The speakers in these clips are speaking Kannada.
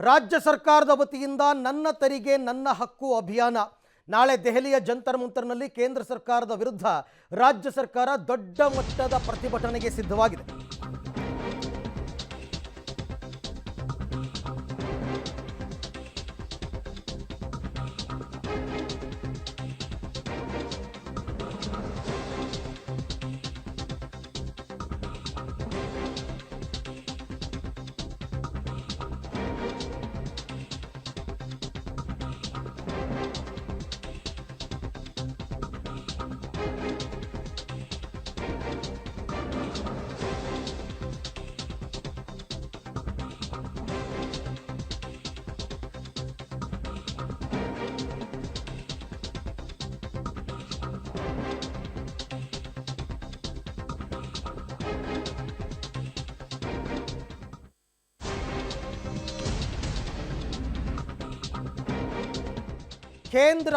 ರಾಜ್ಯ ಸರ್ಕಾರದ ವತಿಯಿಂದ ನನ್ನ ತೆರಿಗೆ ನನ್ನ ಹಕ್ಕು ಅಭಿಯಾನ ನಾಳೆ ದೆಹಲಿಯ ಜಂತರ್ ಮಂತರ್ನಲ್ಲಿ ಕೇಂದ್ರ ಸರ್ಕಾರದ ವಿರುದ್ಧ ರಾಜ್ಯ ಸರ್ಕಾರ ದೊಡ್ಡ ಮಟ್ಟದ ಪ್ರತಿಭಟನೆಗೆ ಸಿದ್ಧವಾಗಿದೆ. ಕೇಂದ್ರ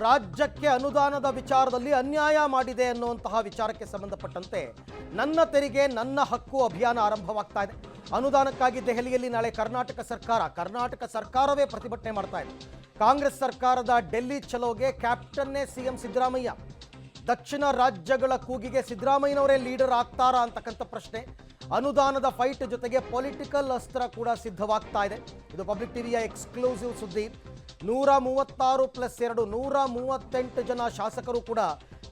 ರಾಜ್ಯಕ್ಕೆ ಅನುದಾನದ ವಿಚಾರದಲ್ಲಿ ಅನ್ಯಾಯ ಮಾಡಿದೆ ಅನ್ನುವಂತಹ ವಿಚಾರಕ್ಕೆ ಸಂಬಂಧಪಟ್ಟಂತೆ ನನ್ನ ತೆರಿಗೆ ನನ್ನ ಹಕ್ಕು ಅಭಿಯಾನ ಆರಂಭವಾಗ್ತಾ ಇದೆ. ಅನುದಾನಕ್ಕಾಗಿ ದೆಹಲಿಯಲ್ಲಿ ನಾಳೆ ಕರ್ನಾಟಕ ಸರ್ಕಾರವೇ ಪ್ರತಿಭಟನೆ ಮಾಡ್ತಾ ಇದೆ. ಕಾಂಗ್ರೆಸ್ ಸರ್ಕಾರದ ಡೆಲ್ಲಿ ಚಲೋಗೆ ಕ್ಯಾಪ್ಟನ್ನೇ ಸಿಎಂ ಸಿದ್ದರಾಮಯ್ಯ. ದಕ್ಷಿಣ ರಾಜ್ಯಗಳ ಕೂಗಿಗೆ ಸಿದ್ದರಾಮಯ್ಯನವರೇ ಲೀಡರ್ ಆಗ್ತಾರಾ ಅಂತಕ್ಕಂಥ ಪ್ರಶ್ನೆ. ಅನುದಾನದ ಫೈಟ್ ಜೊತೆಗೆ ಪೊಲಿಟಿಕಲ್ ಅಸ್ತ್ರ ಕೂಡ ಸಿದ್ಧವಾಗ್ತಾ ಇದೆ. ಇದು ಪಬ್ಲಿಕ್ ಟಿವಿಯ ಎಕ್ಸ್ಕ್ಲೂಸಿವ್ ಸುದ್ದಿ. 136+2 138 ಜನ ಶಾಸಕರು ಕೂಡ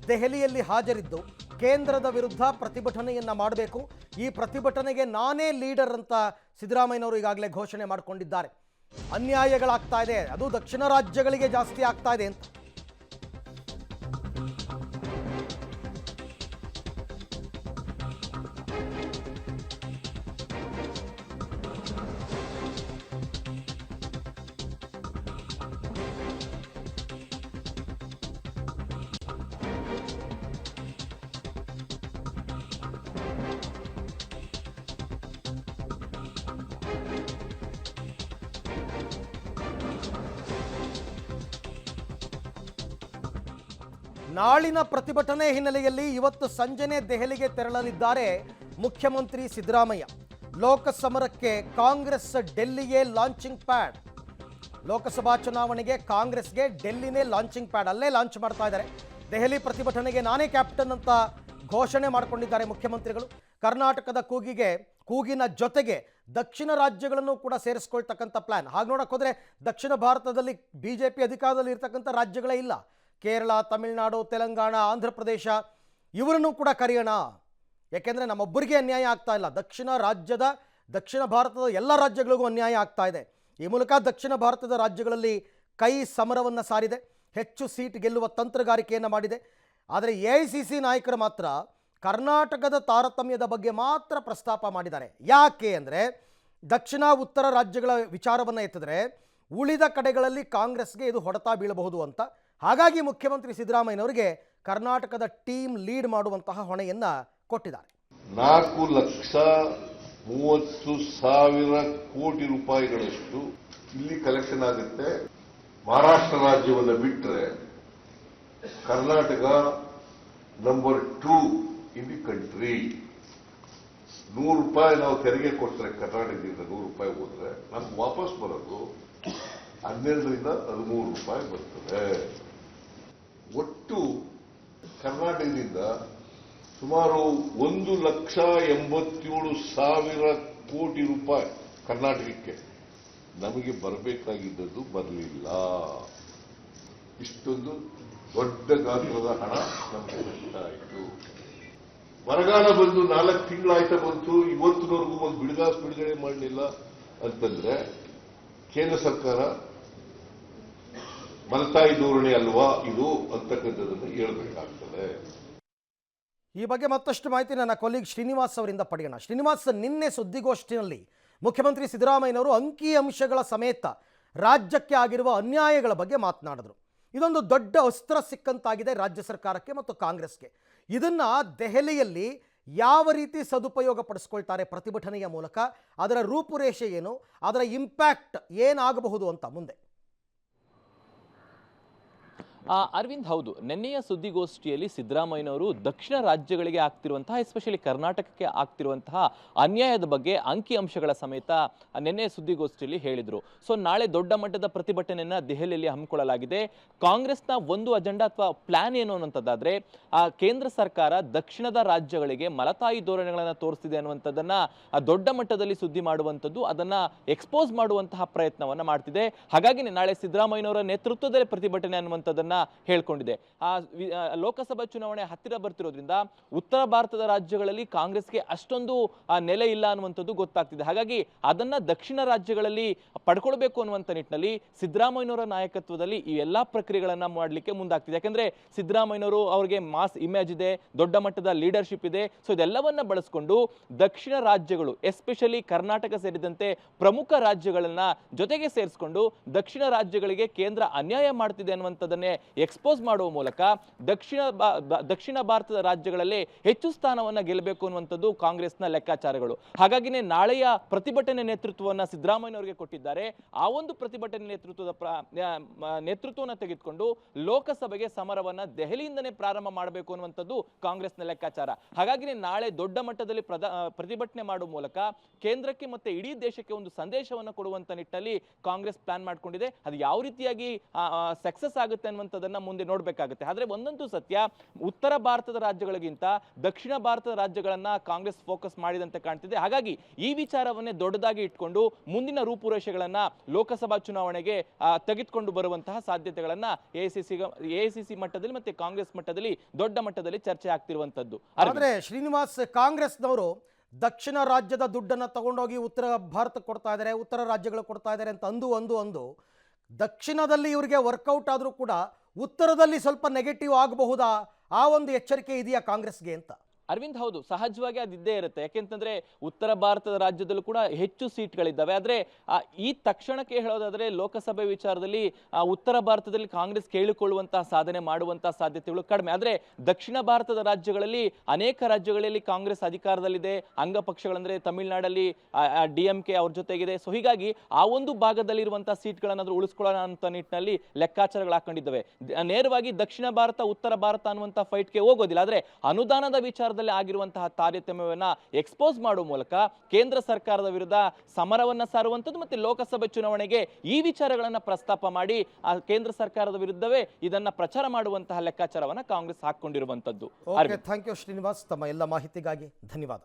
ದೆಹಲಿಯಲ್ಲಿ ಹಾಜರಿದ್ದು ಕೇಂದ್ರದ ವಿರುದ್ಧ ಪ್ರತಿಭಟನೆಯನ್ನ ಮಾಡಬೇಕು. ಈ ಪ್ರತಿಭಟನೆಗೆ ನಾನೇ ಲೀಡರ್ ಅಂತ ಸಿದ್ದರಾಮಯ್ಯನವರು ಈಗಾಗಲೇ ಘೋಷಣೆ ಮಾಡಿಕೊಂಡಿದ್ದಾರೆ. ಅನ್ಯಾಯಗಳಾಗ್ತಾ ಇದೆ, ಅದು ದಕ್ಷಿಣ ರಾಜ್ಯಗಳಿಗೆ ಜಾಸ್ತಿ ಆಗ್ತಾ ಇದೆ ಅಂತ. ನಾಳಿನ ಪ್ರತಿಭಟನೆ ಹಿನ್ನೆಲೆಯಲ್ಲಿ ಇವತ್ತು ಸಂಜೆನೇ ದೆಹಲಿಗೆ ತೆರಳಲಿದ್ದಾರೆ ಮುಖ್ಯಮಂತ್ರಿ ಸಿದ್ದರಾಮಯ್ಯ. ಲೋಕಸಮರಕ್ಕೆ ಕಾಂಗ್ರೆಸ್ ಡೆಲ್ಲಿಗೆ ಲಾಂಚಿಂಗ್ ಪ್ಯಾಡ್. ಲೋಕಸಭಾ ಚುನಾವಣೆಗೆ ಕಾಂಗ್ರೆಸ್ಗೆ ಡೆಲ್ಲಿನೇ ಲಾಂಚಿಂಗ್ ಪ್ಯಾಡ್, ಅಲ್ಲೇ ಲಾಂಚ್ ಮಾಡ್ತಾ ಇದ್ದಾರೆ. ದೆಹಲಿ ಪ್ರತಿಭಟನೆಗೆ ನಾನೇ ಕ್ಯಾಪ್ಟನ್ ಅಂತ ಘೋಷಣೆ ಮಾಡಿಕೊಂಡಿದ್ದಾರೆ ಮುಖ್ಯಮಂತ್ರಿಗಳು. ಕರ್ನಾಟಕದ ಕೂಗಿನ ಜೊತೆಗೆ ದಕ್ಷಿಣ ರಾಜ್ಯಗಳನ್ನು ಕೂಡ ಸೇರಿಸ್ಕೊಳ್ತಕ್ಕಂಥ ಪ್ಲಾನ್. ಹಾಗೆ ನೋಡಕ್ಕೆ ಹೋದರೆ ದಕ್ಷಿಣ ಭಾರತದಲ್ಲಿ ಬಿಜೆಪಿ ಅಧಿಕಾರದಲ್ಲಿ ಇರ್ತಕ್ಕಂಥ ರಾಜ್ಯಗಳೇ ಇಲ್ಲ. ಕೇರಳ, ತಮಿಳುನಾಡು, ತೆಲಂಗಾಣ, ಆಂಧ್ರ ಪ್ರದೇಶ ಇವರನ್ನು ಕೂಡ ಕರೆಯೋಣ. ಯಾಕೆಂದರೆ ನಮ್ಮೊಬ್ಬರಿಗೆ ಅನ್ಯಾಯ ಆಗ್ತಾ ಇಲ್ಲ. ದಕ್ಷಿಣ ಭಾರತದ ಎಲ್ಲ ರಾಜ್ಯಗಳಿಗೂ ಅನ್ಯಾಯ ಆಗ್ತಾ ಇದೆ. ಈ ಮೂಲಕ ದಕ್ಷಿಣ ಭಾರತದ ರಾಜ್ಯಗಳಲ್ಲಿ ಕೈ ಸಮರವನ್ನು ಸಾರಿದೆ. ಹೆಚ್ಚು ಸೀಟ್ ಗೆಲ್ಲುವ ತಂತ್ರಗಾರಿಕೆಯನ್ನು ಮಾಡಿದೆ. ಆದರೆ AICC ನಾಯಕರು ಮಾತ್ರ ಕರ್ನಾಟಕದ ತಾರತಮ್ಯದ ಬಗ್ಗೆ ಮಾತ್ರ ಪ್ರಸ್ತಾಪ ಮಾಡಿದ್ದಾರೆ. ಯಾಕೆ ಅಂದರೆ ದಕ್ಷಿಣ ಉತ್ತರ ರಾಜ್ಯಗಳ ವಿಚಾರವನ್ನು ಎತ್ತಿದ್ರೆ ಉಳಿದ ಕಡೆಗಳಲ್ಲಿ ಕಾಂಗ್ರೆಸ್ಗೆ ಇದು ಹೊಡೆತ ಬೀಳಬಹುದು ಅಂತ. ಹಾಗಾಗಿ ಮುಖ್ಯಮಂತ್ರಿ ಸಿದ್ದರಾಮಯ್ಯನವರಿಗೆ ಕರ್ನಾಟಕದ ಟೀಮ್ ಲೀಡ್ ಮಾಡುವಂತಹ ಹೊಣೆಯನ್ನ ಕೊಟ್ಟಿದ್ದಾರೆ. 4,30,000 ಕೋಟಿ ರೂಪಾಯಿಗಳಷ್ಟು ಇಲ್ಲಿ ಕಲೆಕ್ಷನ್ ಆಗುತ್ತೆ. ಮಹಾರಾಷ್ಟ್ರ ರಾಜ್ಯವನ್ನು ಬಿಟ್ಟರೆ Karnataka number 2 in the country. 100 ರೂಪಾಯಿ ನಾವು ತೆರಿಗೆ ಕೊಡ್ತಾರೆ. ಕರ್ನಾಟಕದಿಂದ 100 ರೂಪಾಯಿ ಹೋದ್ರೆ ನಮ್ಗೆ ವಾಪಸ್ ಬರೋದು 12ರಿಂದ 13 ರೂಪಾಯಿ ಬರ್ತದೆ. ಒಟ್ಟು ಕರ್ನಾಟಕದಿಂದ ಸುಮಾರು 1,87,000 ಕೋಟಿ ರೂಪಾಯಿ ಕರ್ನಾಟಕಕ್ಕೆ ನಮಗೆ ಬರಬೇಕಾಗಿದ್ದದ್ದು ಬರಲಿಲ್ಲ. ಇಷ್ಟೊಂದು ದೊಡ್ಡ ಗಾತ್ರದ ಹಣ ನಮಗೆ ನಷ್ಟ ಆಯಿತು. ಬರಗಾಲ ಬಂದು 4 ತಿಂಗಳಾಯ್ತಾ ಬಂತು, ಇವತ್ತಿನವರೆಗೂ ಒಂದು ಬಿಡುಗಡೆ ಮಾಡಲಿಲ್ಲ ಅಂತಂದ್ರೆ ಕೇಂದ್ರ ಸರ್ಕಾರ ಮಲತಾಯಿ ಧೋರಣೆ ಅಲ್ವಾ ಇದು ಅಂತಕ್ಕಂಥದ್ದನ್ನು ಹೇಳಬೇಕಾಗ್ತದೆ. ಈ ಬಗ್ಗೆ ಮತ್ತಷ್ಟು ಮಾಹಿತಿ ನನ್ನ ಕೊಲೀಗ್ ಶ್ರೀನಿವಾಸ್ ಅವರಿಂದ ಪಡೆಯೋಣ. ಶ್ರೀನಿವಾಸ್, ನಿನ್ನೆ ಸುದ್ದಿಗೋಷ್ಠಿಯಲ್ಲಿ ಮುಖ್ಯಮಂತ್ರಿ ಸಿದ್ದರಾಮಯ್ಯನವರು ಅಂಕಿ ಅಂಶಗಳ ಸಮೇತ ರಾಜ್ಯಕ್ಕೆ ಆಗಿರುವ ಅನ್ಯಾಯಗಳ ಬಗ್ಗೆ ಮಾತನಾಡಿದ್ರು. ಇದೊಂದು ದೊಡ್ಡ ಅಸ್ತ್ರ ಸಿಕ್ಕಂತಾಗಿದೆ ರಾಜ್ಯ ಸರ್ಕಾರಕ್ಕೆ ಮತ್ತು ಕಾಂಗ್ರೆಸ್ಗೆ. ಇದನ್ನ ದೆಹಲಿಯಲ್ಲಿ ಯಾವ ರೀತಿ ಸದುಪಯೋಗ ಪಡಿಸ್ಕೊಳ್ತಾರೆ ಪ್ರತಿಭಟನೆಯ ಮೂಲಕ? ಅದರ ರೂಪುರೇಷೆ ಏನು, ಅದರ ಇಂಪ್ಯಾಕ್ಟ್ ಏನಾಗಬಹುದು ಅಂತ ಮುಂದೆ? ಅರವಿಂದ್, ಹೌದು, ನಿನ್ನೆಯ ಸುದ್ದಿಗೋಷ್ಠಿಯಲ್ಲಿ ಸಿದ್ದರಾಮಯ್ಯನವರು ದಕ್ಷಿಣ ರಾಜ್ಯಗಳಿಗೆ ಆಗ್ತಿರುವಂತಹ, ಎಸ್ಪೆಷಲಿ ಕರ್ನಾಟಕಕ್ಕೆ ಆಗ್ತಿರುವಂತಹ ಅನ್ಯಾಯದ ಬಗ್ಗೆ ಅಂಕಿಅಂಶಗಳ ಸಮೇತ ನಿನ್ನೆ ಸುದ್ದಿಗೋಷ್ಠಿಯಲ್ಲಿ ಹೇಳಿದರು. ಸೊ ನಾಳೆ ದೊಡ್ಡ ಮಟ್ಟದ ಪ್ರತಿಭಟನೆಯನ್ನ ದೆಹಲಿಯಲ್ಲಿ ಹಮ್ಮಿಕೊಳ್ಳಲಾಗಿದೆ. ಕಾಂಗ್ರೆಸ್ನ ಒಂದು ಅಜೆಂಡಾ ಅಥವಾ ಪ್ಲಾನ್ ಏನು ಅನ್ನುವಂಥದ್ದಾದ್ರೆ, ಕೇಂದ್ರ ಸರ್ಕಾರ ದಕ್ಷಿಣದ ರಾಜ್ಯಗಳಿಗೆ ಮಲತಾಯಿ ಧೋರಣೆಗಳನ್ನು ತೋರಿಸ್ತಿದೆ ಅನ್ನುವಂಥದ್ದನ್ನ ದೊಡ್ಡ ಮಟ್ಟದಲ್ಲಿ ಸುದ್ದಿ ಮಾಡುವಂಥದ್ದು, ಅದನ್ನ ಎಕ್ಸ್ಪೋಸ್ ಮಾಡುವಂತಹ ಪ್ರಯತ್ನವನ್ನ ಮಾಡ್ತಿದೆ. ಹಾಗಾಗಿ ನಾಳೆ ಸಿದ್ದರಾಮಯ್ಯನವರ ನೇತೃತ್ವದಲ್ಲಿ ಪ್ರತಿಭಟನೆ ಅನ್ನುವಂಥದ್ದನ್ನ ಹೇಳ್ಕೊಂಡಿದೆ. ಲೋಕಸಭಾ ಚುನಾವಣೆ ಹತ್ತಿರ ಬರ್ತಿರೋದ್ರಿಂದ ಉತ್ತರ ಭಾರತದ ರಾಜ್ಯಗಳಲ್ಲಿ ಕಾಂಗ್ರೆಸ್ಗೆ ಅಷ್ಟೊಂದು ನೆಲೆ ಇಲ್ಲ ಅನ್ನುವಂಥದ್ದು ಗೊತ್ತಾಗ್ತಿದೆ. ಹಾಗಾಗಿ ಅದನ್ನ ದಕ್ಷಿಣ ರಾಜ್ಯಗಳಲ್ಲಿ ಪಡ್ಕೊಳ್ಬೇಕು ಅನ್ನುವಂಥ ನಿಟ್ಟಿನಲ್ಲಿ ಸಿದ್ದರಾಮಯ್ಯನವರ ನಾಯಕತ್ವದಲ್ಲಿ ಈ ಎಲ್ಲಾ ಪ್ರಕ್ರಿಯೆಗಳನ್ನ ಮಾಡಲಿಕ್ಕೆ ಮುಂದಾಗ್ತಿದೆ. ಯಾಕಂದ್ರೆ ಸಿದ್ದರಾಮಯ್ಯನವರು ಅವರಿಗೆ ಮಾಸ್ ಇಮೇಜ್ ಇದೆ, ದೊಡ್ಡ ಮಟ್ಟದ ಲೀಡರ್ಶಿಪ್ ಇದೆ. ಸೊ ಇದೆಲ್ಲವನ್ನ ಬಳಸಿಕೊಂಡು ದಕ್ಷಿಣ ರಾಜ್ಯಗಳು, ಎಸ್ಪೆಷಲಿ ಕರ್ನಾಟಕ ಸೇರಿದಂತೆ ಪ್ರಮುಖ ರಾಜ್ಯಗಳನ್ನ ಜೊತೆಗೆ ಸೇರಿಸಿಕೊಂಡು ದಕ್ಷಿಣ ರಾಜ್ಯಗಳಿಗೆ ಕೇಂದ್ರ ಅನ್ಯಾಯ ಮಾಡ್ತಿದೆ ಅನ್ನುವಂಥದ್ದನ್ನೇ ಎಕ್ಸ್ಪೋಸ್ ಮಾಡುವ ಮೂಲಕ ದಕ್ಷಿಣ ಭಾರತದ ರಾಜ್ಯಗಳಲ್ಲಿ ಹೆಚ್ಚು ಸ್ಥಾನವನ್ನ ಗೆಲ್ಲಬೇಕು ಅನ್ನುವಂಥದ್ದು ಕಾಂಗ್ರೆಸ್ನ ಲೆಕ್ಕಾಚಾರಗಳು. ಹಾಗಾಗಿನೇ ನಾಳೆಯ ಪ್ರತಿಭಟನೆ ನೇತೃತ್ವವನ್ನು ಸಿದ್ದರಾಮಯ್ಯನವರಿಗೆ ಕೊಟ್ಟಿದ್ದಾರೆ. ಆ ಒಂದು ಪ್ರತಿಭಟನೆ ನೇತೃತ್ವವನ್ನು ತೆಗೆದುಕೊಂಡು ಲೋಕಸಭೆಗೆ ಸಮರವನ್ನ ದೆಹಲಿಯಿಂದನೇ ಪ್ರಾರಂಭ ಮಾಡಬೇಕು ಅನ್ನುವಂಥದ್ದು ಕಾಂಗ್ರೆಸ್ನ ಲೆಕ್ಕಾಚಾರ. ಹಾಗಾಗಿನೇ ನಾಳೆ ದೊಡ್ಡ ಮಟ್ಟದಲ್ಲಿ ಪ್ರತಿಭಟನೆ ಮಾಡುವ ಮೂಲಕ ಕೇಂದ್ರಕ್ಕೆ ಮತ್ತೆ ಇಡೀ ದೇಶಕ್ಕೆ ಒಂದು ಸಂದೇಶವನ್ನು ಕೊಡುವಂತ ನಿಟ್ಟಿನಲ್ಲಿ ಕಾಂಗ್ರೆಸ್ ಪ್ಲಾನ್ ಮಾಡ್ಕೊಂಡಿದೆ. ಅದು ಯಾವ ರೀತಿಯಾಗಿ ಸಕ್ಸಸ್ ಆಗುತ್ತೆ ಅನ್ನುವಂಥದ್ದನ್ನ ಮುಂದೆ ನೋಡ್ಬೇಕಾಗುತ್ತೆ. ಆದ್ರೆ ಒಂದಂತೂ ಸತ್ಯ, ಉತ್ತರ ಭಾರತದ ರಾಜ್ಯಗಳಿಗಿಂತ ದಕ್ಷಿಣ ಭಾರತದ ರಾಜ್ಯಗಳನ್ನ ಕಾಂಗ್ರೆಸ್ ಫೋಕಸ್ ಮಾಡಿದಂತೆ ಕಾಣ್ತಿದೆ. ಹಾಗಾಗಿ ಈ ವಿಚಾರವನ್ನೇ ದೊಡ್ಡದಾಗಿ ಇಟ್ಕೊಂಡು ಮುಂದಿನ ರೂಪುರೇಷೆಗಳನ್ನ ಲೋಕಸಭಾ ಚುನಾವಣೆಗೆ ತೆಗೆದುಕೊಂಡು ಬರುವಂತಹ ಸಾಧ್ಯತೆಗಳನ್ನ ಎಐಸಿಸಿ ಮಟ್ಟದಲ್ಲಿ ಮತ್ತೆ ಕಾಂಗ್ರೆಸ್ ಮಟ್ಟದಲ್ಲಿ ದೊಡ್ಡ ಮಟ್ಟದಲ್ಲಿ ಚರ್ಚೆ ಆಗ್ತಿರುವಂತದ್ದು. ಆದ್ರೆ ಶ್ರೀನಿವಾಸ್, ಕಾಂಗ್ರೆಸ್ನವರು ದಕ್ಷಿಣ ರಾಜ್ಯದ ದುಡ್ಡನ್ನು ತಗೊಂಡೋಗಿ ಉತ್ತರ ಭಾರತಕ್ಕೆ ಕೊಡ್ತಾ ಇದ್ದಾರೆ, ಉತ್ತರ ರಾಜ್ಯಗಳು ಕೊಡ್ತಾ ಇದ್ದಾರೆ ಅಂತ ಅಂದು ದಕ್ಷಿಣದಲ್ಲಿ ಇವರಿಗೆ ವರ್ಕೌಟ್ ಆದರೂ ಕೂಡ ಉತ್ತರದಲ್ಲಿ ಸ್ವಲ್ಪ ನೆಗೆಟಿವ್ ಆಗಬಹುದಾ? ಆ ಒಂದು ಎಚ್ಚರಿಕೆ ಇದೆಯಾ ಕಾಂಗ್ರೆಸ್ಗೆ ಅಂತ? ಅರವಿಂದ್, ಹೌದು, ಸಹಜವಾಗಿ ಅದಿದ್ದೇ ಇರುತ್ತೆ. ಯಾಕೆಂತಂದ್ರೆ ಉತ್ತರ ಭಾರತದ ರಾಜ್ಯದಲ್ಲೂ ಕೂಡ ಹೆಚ್ಚು ಸೀಟ್ಗಳಿದ್ದಾವೆ. ಆದ್ರೆ ಈ ತಕ್ಷಣಕ್ಕೆ ಹೇಳೋದಾದ್ರೆ ಲೋಕಸಭೆ ವಿಚಾರದಲ್ಲಿ ಉತ್ತರ ಭಾರತದಲ್ಲಿ ಕಾಂಗ್ರೆಸ್ ಕೇಳಿಕೊಳ್ಳುವಂತಹ ಸಾಧನೆ ಮಾಡುವಂತಹ ಸಾಧ್ಯತೆಗಳು ಕಡಿಮೆ. ಆದ್ರೆ ದಕ್ಷಿಣ ಭಾರತದ ರಾಜ್ಯಗಳಲ್ಲಿ ಅನೇಕ ರಾಜ್ಯಗಳಲ್ಲಿ ಕಾಂಗ್ರೆಸ್ ಅಧಿಕಾರದಲ್ಲಿದೆ. ಅಂಗ ಪಕ್ಷಗಳಂದ್ರೆ ತಮಿಳುನಾಡಲ್ಲಿ DMK ಅವ್ರ ಜೊತೆಗಿದೆ. ಸೊ ಹೀಗಾಗಿ ಆ ಒಂದು ಭಾಗದಲ್ಲಿ ಇರುವಂತಹ ಸೀಟ್ಗಳನ್ನಾದ್ರೂ ಉಳಿಸ್ಕೊಳ್ಳೋಣ ಅಂತ ನಿಟ್ಟಿನಲ್ಲಿ ಲೆಕ್ಕಾಚಾರಗಳು ಹಾಕೊಂಡಿದ್ದಾವೆ. ನೇರವಾಗಿ ದಕ್ಷಿಣ ಭಾರತ ಉತ್ತರ ಭಾರತ ಅನ್ನುವಂತಹ ಫೈಟ್ಗೆ ಹೋಗೋದಿಲ್ಲ. ಆದ್ರೆ ಅನುದಾನದ ವಿಚಾರದಲ್ಲಿ ಆಗಿರುವಂತಹ ತಾರತಮ್ಯವನ್ನ ಎಕ್ಸ್ಪೋಸ್ ಮಾಡುವ ಮೂಲಕ ಕೇಂದ್ರ ಸರ್ಕಾರದ ವಿರುದ್ಧ ಸಮರವನ್ನ ಸಾರುವಂತದ್ದು ಮತ್ತೆ ಲೋಕಸಭೆ ಚುನಾವಣೆಗೆ ಈ ವಿಚಾರಗಳನ್ನ ಪ್ರಸ್ತಾಪ ಮಾಡಿ ಕೇಂದ್ರ ಸರ್ಕಾರದ ವಿರುದ್ಧವೇ ಇದನ್ನ ಪ್ರಚಾರ ಮಾಡುವಂತಹ ಲೆಕ್ಕಾಚಾರವನ್ನ ಕಾಂಗ್ರೆಸ್ ಹಾಕೊಂಡಿರುವಂತದ್ದು. ಥ್ಯಾಂಕ್ ಯು ಶ್ರೀನಿವಾಸ್, ತಮ್ಮ ಎಲ್ಲ ಮಾಹಿತಿಗಾಗಿ ಧನ್ಯವಾದ.